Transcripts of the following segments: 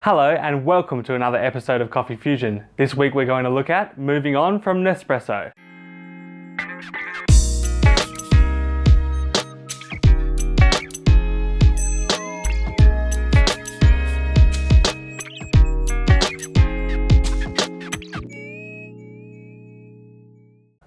Hello and welcome to another episode of Coffee Fusion. This week we're going to look at moving on from Nespresso.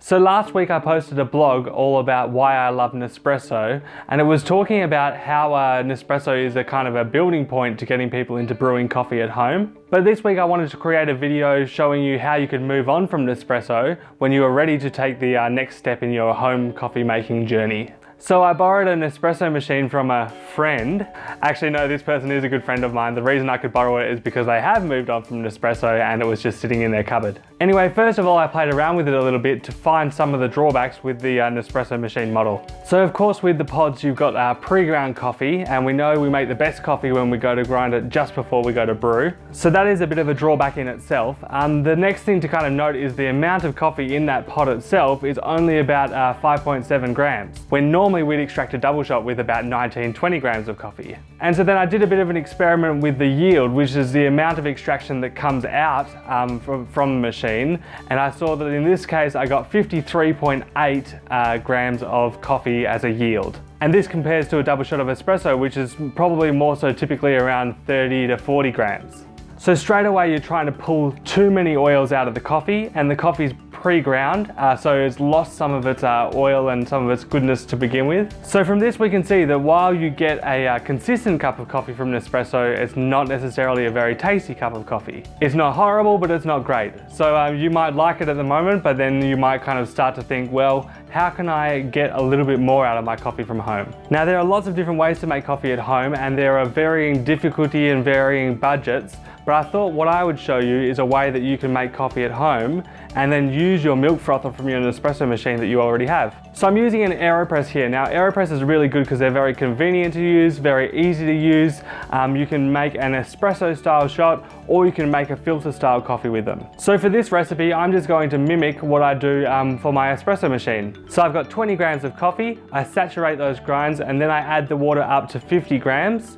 So last week I posted a blog all about why I love Nespresso, and it was talking about how Nespresso is a kind of a building point to getting people into brewing coffee at home. But this week I wanted to create a video showing you how you could move on from Nespresso when you are ready to take the next step in your home coffee making journey. So I borrowed an Nespresso machine from a friend. Actually, no, this person is a good friend of mine. The reason I could borrow it is because they have moved on from Nespresso and it was just sitting in their cupboard. Anyway, first of all, I played around with it a little bit to find some of the drawbacks with the Nespresso machine model. So of course, with the pods, you've got pre-ground coffee, and we know we make the best coffee when we go to grind it just before we go to brew. So that is a bit of a drawback in itself. The next thing to kind of note is the amount of coffee in that pod itself is only about 5.7 grams, when normally we'd extract a double shot with about 19-20 grams of coffee. And so then I did a bit of an experiment with the yield, which is the amount of extraction that comes out from the machine. And I saw that in this case, I got 53.8 grams of coffee as a yield. And this compares to a double shot of espresso, which is probably more so typically around 30 to 40 grams. So straight away, you're trying to pull too many oils out of the coffee, and the coffee's pre-ground, so it's lost some of its oil and some of its goodness to begin with. So from this we can see that while you get a consistent cup of coffee from Nespresso, it's not necessarily a very tasty cup of coffee. It's not horrible, but it's not great. So you might like it at the moment, but then you might kind of start to think, well, how can I get a little bit more out of my coffee from home? Now, there are lots of different ways to make coffee at home, and there are varying difficulty and varying budgets, but I thought what I would show you is a way that you can make coffee at home and then use your milk frother from your Nespresso machine that you already have. So I'm using an Aeropress here. Now, Aeropress is really good because they're very convenient to use, very easy to use. You can make an espresso style shot, or you can make a filter style coffee with them. So for this recipe, I'm just going to mimic what I do for my espresso machine. So I've got 20 grams of coffee, I saturate those grinds, and then I add the water up to 50 grams.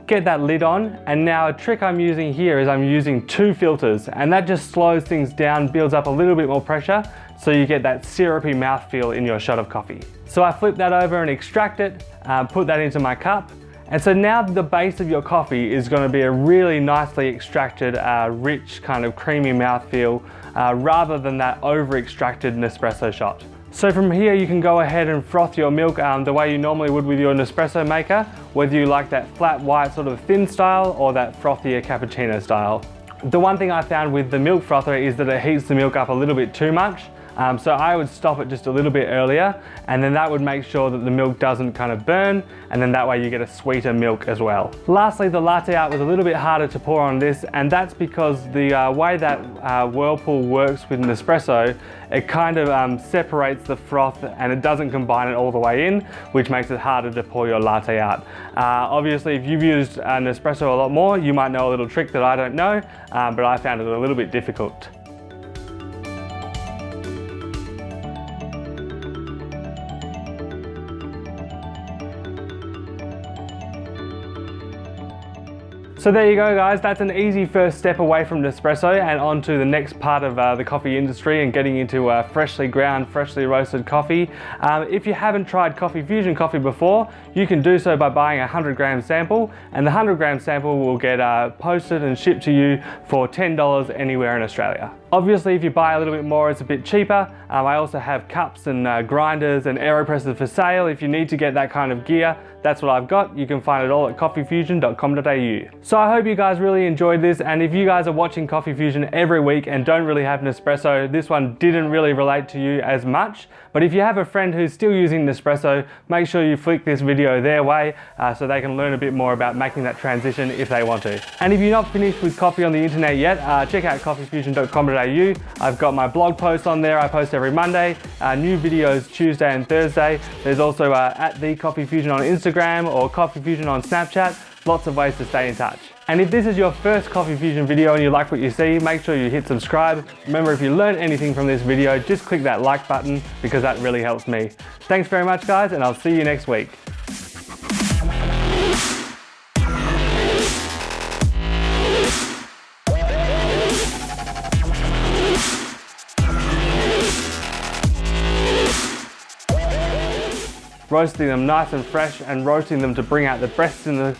Get that lid on, and now a trick I'm using here is I'm using 2 filters, and that just slows things down, builds up a little bit more pressure, so you get that syrupy mouthfeel in your shot of coffee. So I flip that over and extract it, put that into my cup, and so now the base of your coffee is going to be a really nicely extracted, rich kind of creamy mouthfeel, rather than that over-extracted Nespresso shot. So from here you can go ahead and froth your milk the way you normally would with your Nespresso maker, whether you like that flat white sort of thin style or that frothier cappuccino style. The one thing I found with the milk frother is that it heats the milk up a little bit too much. So I would stop it just a little bit earlier, and then that would make sure that the milk doesn't kind of burn, and then that way you get a sweeter milk as well. Lastly, the latte art was a little bit harder to pour on this, and that's because the way that whirlpool works with Nespresso, it kind of separates the froth and it doesn't combine it all the way in, which makes it harder to pour your latte art. Obviously, if you've used Nespresso a lot more, you might know a little trick that I don't know, but I found it a little bit difficult. So there you go, guys, that's an easy first step away from Nespresso and onto the next part of the coffee industry and getting into freshly ground, freshly roasted coffee. If you haven't tried Coffeefusion coffee before, you can do so by buying a 100-gram sample, and the 100-gram sample will get posted and shipped to you for $10 anywhere in Australia. Obviously, if you buy a little bit more, it's a bit cheaper. I also have cups and grinders and Aeropresses for sale. If you need to get that kind of gear, that's what I've got. You can find it all at coffeefusion.com.au. So I hope you guys really enjoyed this, and if you guys are watching Coffeefusion every week and don't really have Nespresso, this one didn't really relate to you as much. But if you have a friend who's still using Nespresso, make sure you flick this video their way so they can learn a bit more about making that transition if they want to. And if you're not finished with coffee on the internet yet, check out coffeefusion.com.au. I've got my blog post on there. I post every Monday, new videos Tuesday and Thursday. There's also at the Coffeefusion on Instagram or Coffeefusion on Snapchat. Lots of ways to stay in touch. And if this is your first Coffeefusion video and you like what you see, make sure you hit subscribe. Remember, if you learned anything from this video, just click that like button because that really helps me. Thanks very much, guys, and I'll see you next week. roasting them nice and fresh and roasting them to bring out the best in the